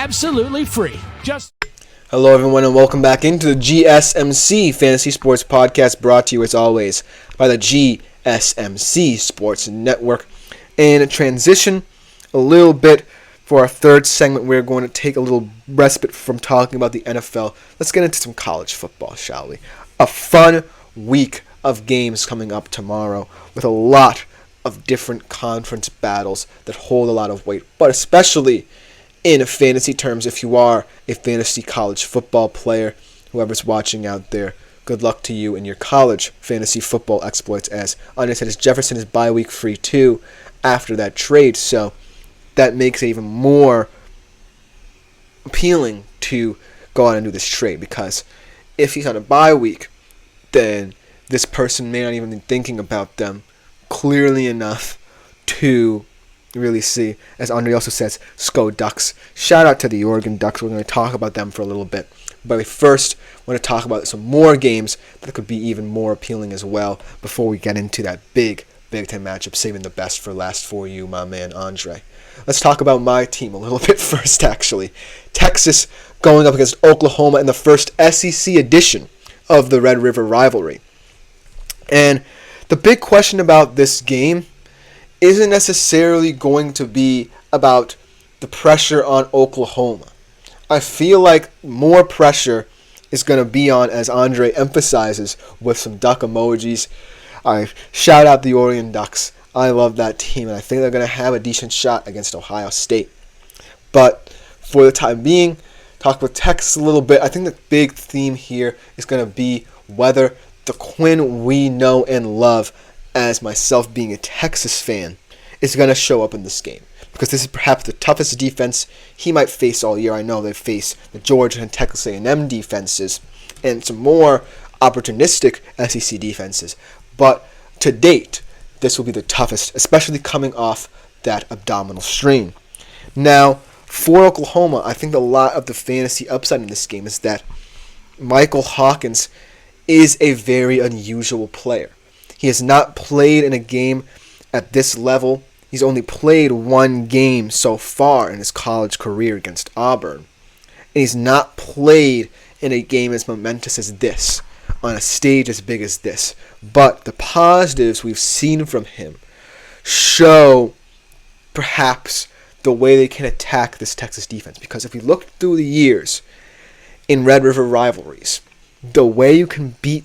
absolutely free. Hello, everyone, and welcome back into the GSMC Fantasy Sports Podcast, brought to you, as always, by the GSMC Sports Network. And transition a little bit for our third segment. We're going to take a little respite from talking about the NFL. Let's get into some college football, shall we? A fun week of games coming up tomorrow with a lot of different conference battles that hold a lot of weight, but especially in fantasy terms, if you are a fantasy college football player, whoever's watching out there, good luck to you in your college fantasy football exploits. As Andre said, Jefferson is bye week free too after that trade, so that makes it even more appealing to go out and do this trade, because if he's on a bye week, then this person may not even be thinking about them clearly enough to really see. As Andre also says, Sco Ducks. Shout out to the Oregon Ducks. We're going to talk about them for a little bit. But we first want to talk about some more games that could be even more appealing as well before we get into that big Big Ten matchup, saving the best for last for you, my man Andre. Let's talk about my team a little bit first, actually. Texas going up against Oklahoma in the first SEC edition of the Red River rivalry. And the big question about this game isn't necessarily going to be about the pressure on Oklahoma. I feel like more pressure is going to be on, as Andre emphasizes with some duck emojis. I shout out the Oregon Ducks. I love that team, and I think they're going to have a decent shot against Ohio State. But for the time being, talk with Texas a little bit. I think the big theme here is going to be whether the Quinn we know and love, as myself being a Texas fan, is going to show up in this game. Because this is perhaps the toughest defense he might face all year. I know they face the Georgia and Texas A&M defenses and some more opportunistic SEC defenses. But to date, this will be the toughest, especially coming off that abdominal strain. Now, for Oklahoma, I think a lot of the fantasy upside in this game is that Michael Hawkins is a very unusual player. He has not played in a game at this level. He's only played one game so far in his college career against Auburn. And he's not played in a game as momentous as this, on a stage as big as this. But the positives we've seen from him show perhaps the way they can attack this Texas defense. Because if we look through the years in Red River rivalries, the way you can beat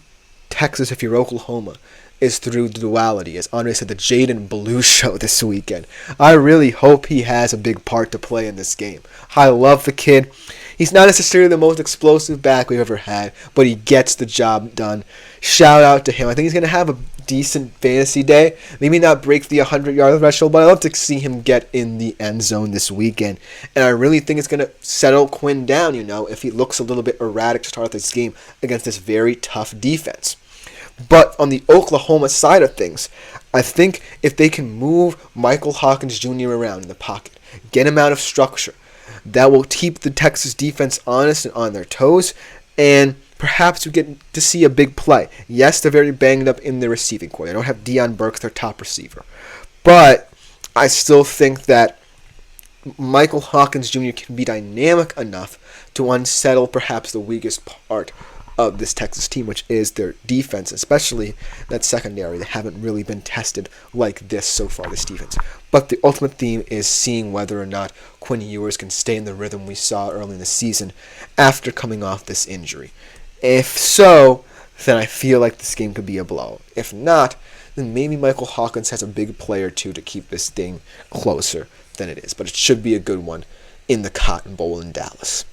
Texas if you're Oklahoma is through the duality. As Andre said, the Jaden Blue show this weekend. I really hope he has a big part to play in this game. I love the kid. He's not necessarily the most explosive back we've ever had, but he gets the job done. Shout out to him. I think he's going to have a decent fantasy day. Maybe not break the 100-yard threshold, but I love to see him get in the end zone this weekend. And I really think it's going to settle Quinn down, if he looks a little bit erratic to start this game against this very tough defense. But on the Oklahoma side of things, I think if they can move Michael Hawkins Jr. around in the pocket, get him out of structure, that will keep the Texas defense honest and on their toes, and perhaps we get to see a big play. Yes, they're very banged up in their receiving core. They don't have Deion Burks, their top receiver. But I still think that Michael Hawkins Jr. can be dynamic enough to unsettle perhaps the weakest part of this Texas team, which is their defense, especially that secondary. They haven't really been tested like this so far, this defense. But the ultimate theme is seeing whether or not Quinn Ewers can stay in the rhythm we saw early in the season after coming off this injury. If so, then I feel like this game could be a blow. If not, then maybe Michael Hawkins has a big play or two to keep this thing closer than it is. But it should be a good one in the Cotton Bowl in Dallas.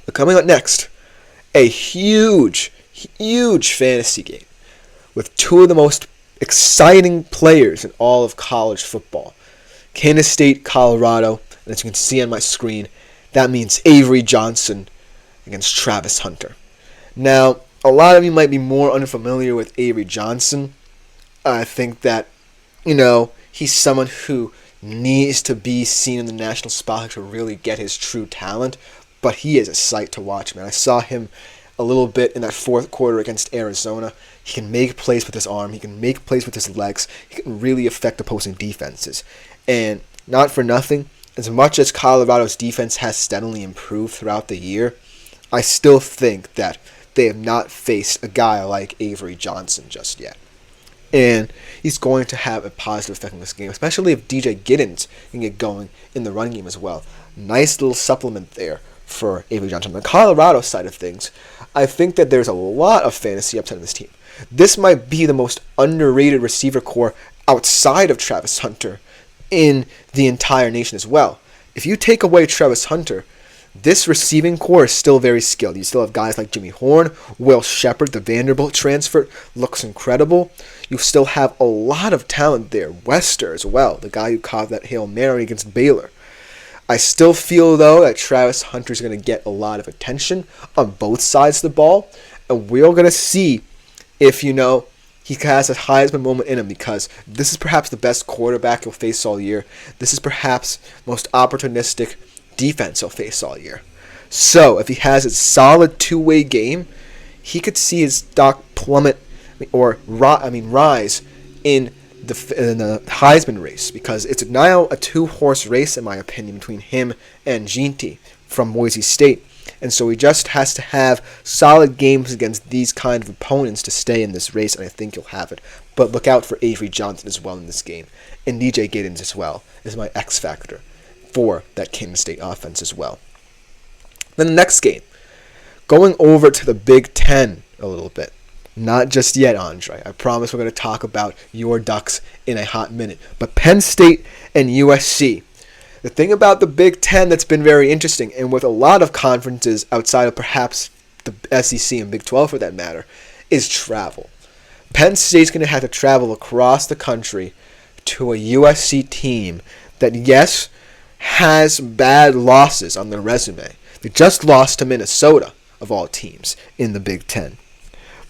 But coming up next, a huge fantasy game with two of the most exciting players in all of college football. Kansas State, Colorado, and as you can see on my screen, that means Avery Johnson against Travis Hunter. Now, a lot of you might be more unfamiliar with Avery Johnson. I think that, he's someone who needs to be seen in the national spotlight to really get his true talent. But he is a sight to watch, man. I saw him a little bit in that fourth quarter against Arizona. He can make plays with his arm. He can make plays with his legs. He can really affect opposing defenses. And not for nothing, as much as Colorado's defense has steadily improved throughout the year, I still think that they have not faced a guy like Avery Johnson just yet. And he's going to have a positive effect in this game, especially if DJ Giddens can get going in the running game as well. Nice little supplement there for Avery Johnson. On the Colorado side of things, I think that there's a lot of fantasy upside in this team. This might be the most underrated receiver core outside of Travis Hunter in the entire nation as well. If you take away Travis Hunter, this receiving core is still very skilled. You still have guys like Jimmy Horn, Will Shepard, the Vanderbilt transfer, looks incredible. You still have a lot of talent there. Wester as well, the guy who caught that Hail Mary against Baylor. I still feel, though, that Travis Hunter is going to get a lot of attention on both sides of the ball. And we're going to see if, he has a Heisman moment in him, because this is perhaps the best quarterback he'll face all year. This is perhaps most opportunistic defense he'll face all year. So if he has a solid two-way game, he could see his stock plummet or rise in the Heisman race, because it's now a two-horse race, in my opinion, between him and Ginty from Boise State. And so he just has to have solid games against these kind of opponents to stay in this race, and I think he'll have it. But look out for Avery Johnson as well in this game, and DJ Giddens as well is my X factor for that Kansas State offense as well. Then the next game, going over to the Big Ten a little bit. Not just yet, Andre. I promise we're going to talk about your Ducks in a hot minute. But Penn State and USC. The thing about the Big Ten that's been very interesting, and with a lot of conferences outside of perhaps the SEC and Big 12 for that matter, is travel. Penn State's going to have to travel across the country to a USC team that, yes, has bad losses on their resume. They just lost to Minnesota, of all teams, in the Big Ten.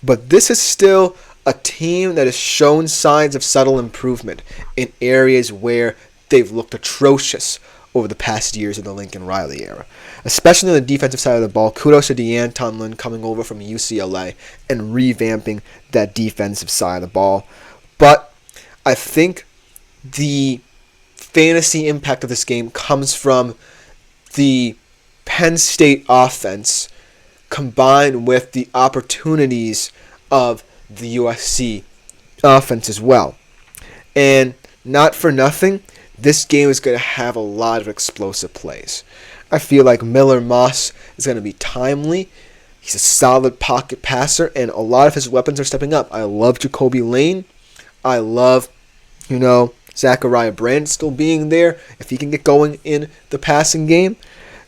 But this is still a team that has shown signs of subtle improvement in areas where they've looked atrocious over the past years of the Lincoln Riley era. Especially on the defensive side of the ball, kudos to DeAnton Lynn coming over from UCLA and revamping that defensive side of the ball. But I think the fantasy impact of this game comes from the Penn State offense combined with the opportunities of the USC offense as well. And not for nothing, this game is going to have a lot of explosive plays. I feel like Miller Moss is going to be timely. He's a solid pocket passer, and a lot of his weapons are stepping up. I love Jacoby Lane. I love, Zachariah Brand still being there. If he can get going in the passing game,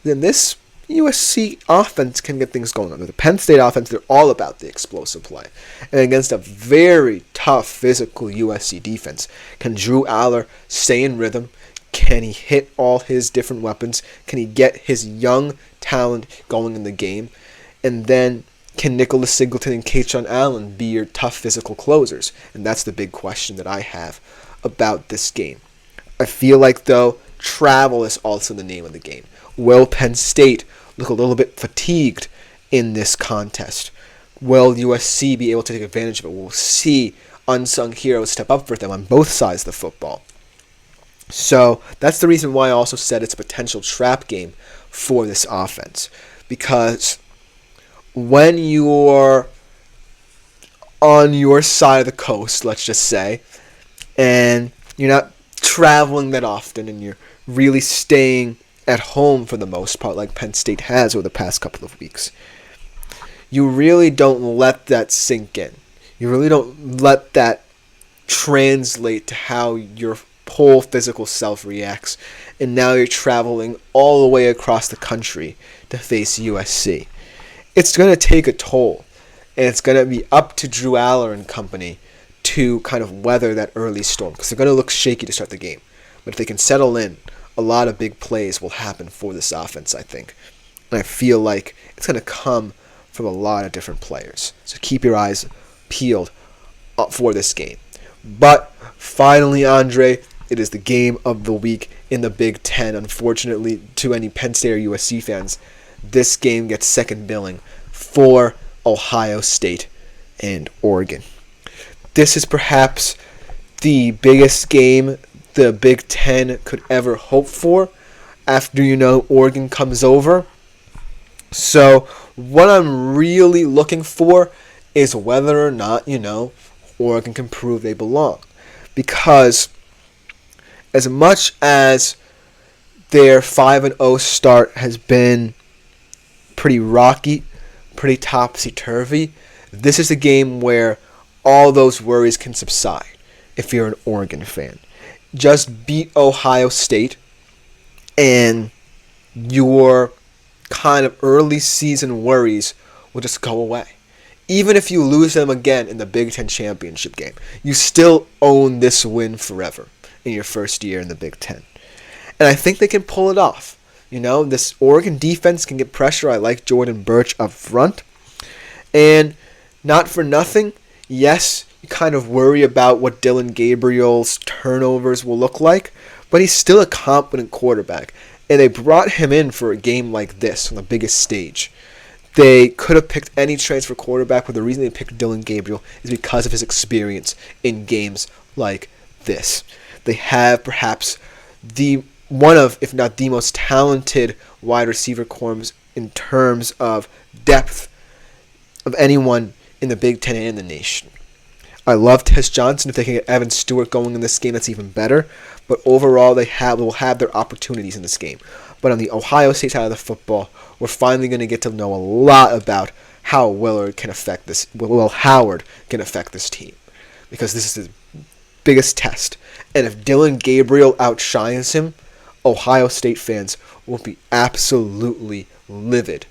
then this USC offense can get things going on. The Penn State offense, they're all about the explosive play. And against a very tough physical USC defense, can Drew Aller stay in rhythm? Can he hit all his different weapons? Can he get his young talent going in the game? And then can Nicholas Singleton and Kayshawn Allen be your tough physical closers? And that's the big question that I have about this game. I feel like, though, travel is also the name of the game. Will Penn State look a little bit fatigued in this contest? Will USC be able to take advantage of it? We'll see unsung heroes step up for them on both sides of the football. So that's the reason why I also said it's a potential trap game for this offense. Because when you're on your side of the coast, let's just say, and you're not traveling that often and you're really staying at home for the most part, like Penn State has over the past couple of weeks, you really don't let that sink in. You really don't let that translate to how your whole physical self reacts. And now you're traveling all the way across the country to face USC. It's going to take a toll. And it's going to be up to Drew Aller and company to kind of weather that early storm, because they're going to look shaky to start the game. But if they can settle in, a lot of big plays will happen for this offense, I think. And I feel like it's going to come from a lot of different players. So keep your eyes peeled for this game. But finally, Andre, it is the game of the week in the Big Ten. Unfortunately, to any Penn State or USC fans, this game gets second billing for Ohio State and Oregon. This is perhaps the biggest game the Big Ten could ever hope for. after, Oregon comes over. So what I'm really looking for is whether or not, Oregon can prove they belong. Because as much as their 5-0 start has been pretty rocky, pretty topsy-turvy, this is a game where all those worries can subside if you're an Oregon fan. Just beat Ohio State, and your kind of early season worries will just go away. Even if you lose them again in the Big Ten championship game, you still own this win forever in your first year in the Big Ten. And I think they can pull it off. This Oregon defense can get pressure. I like Jordan Birch up front. And not for nothing, yes, you kind of worry about what Dillon Gabriel's turnovers will look like, but he's still a competent quarterback. And they brought him in for a game like this on the biggest stage. They could have picked any transfer quarterback, but the reason they picked Dillon Gabriel is because of his experience in games like this. They have perhaps one of, if not the most talented wide receiver corps in terms of depth of anyone in the Big Ten and in the nation. I love Tess Johnson. If they can get Evan Stewart going in this game, that's even better. But overall, they will have their opportunities in this game. But on the Ohio State side of the football, we're finally going to get to know a lot about how Will Howard can affect this team. Because this is his biggest test. And if Dillon Gabriel outshines him, Ohio State fans will be absolutely livid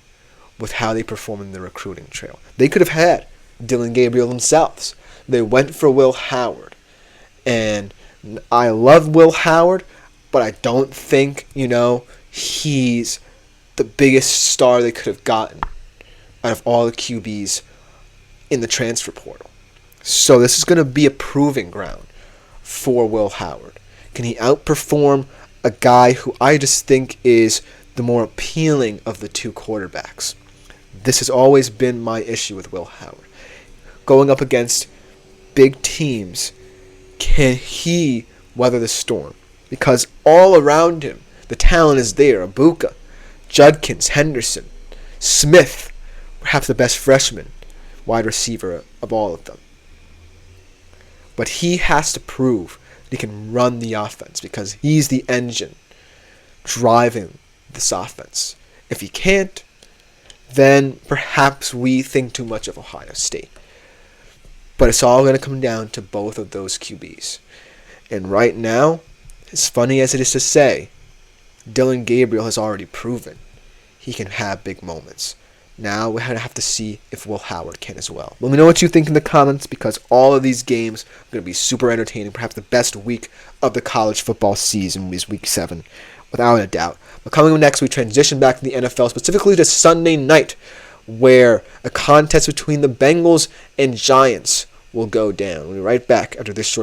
with how they perform in the recruiting trail. They could have had Dillon Gabriel themselves. They went for Will Howard. And I love Will Howard, but I don't think, he's the biggest star they could have gotten out of all the QBs in the transfer portal. So this is going to be a proving ground for Will Howard. Can he outperform a guy who I just think is the more appealing of the two quarterbacks? This has always been my issue with Will Howard. Going up against big teams, can he weather the storm? Because all around him, the talent is there. Abuka, Judkins, Henderson, Smith, perhaps the best freshman wide receiver of all of them. But he has to prove that he can run the offense because he's the engine driving this offense. If he can't, then perhaps we think too much of Ohio State. But it's all going to come down to both of those QBs. And right now, as funny as it is to say, Dillon Gabriel has already proven he can have big moments. Now we have to see if Will Howard can as well. Let me know what you think in the comments, because all of these games are going to be super entertaining. Perhaps the best week of the college football season is Week 7, without a doubt. But coming up next, we transition back to the NFL, specifically to Sunday night, where a contest between the Bengals and Giants will go down. We'll be right back after this short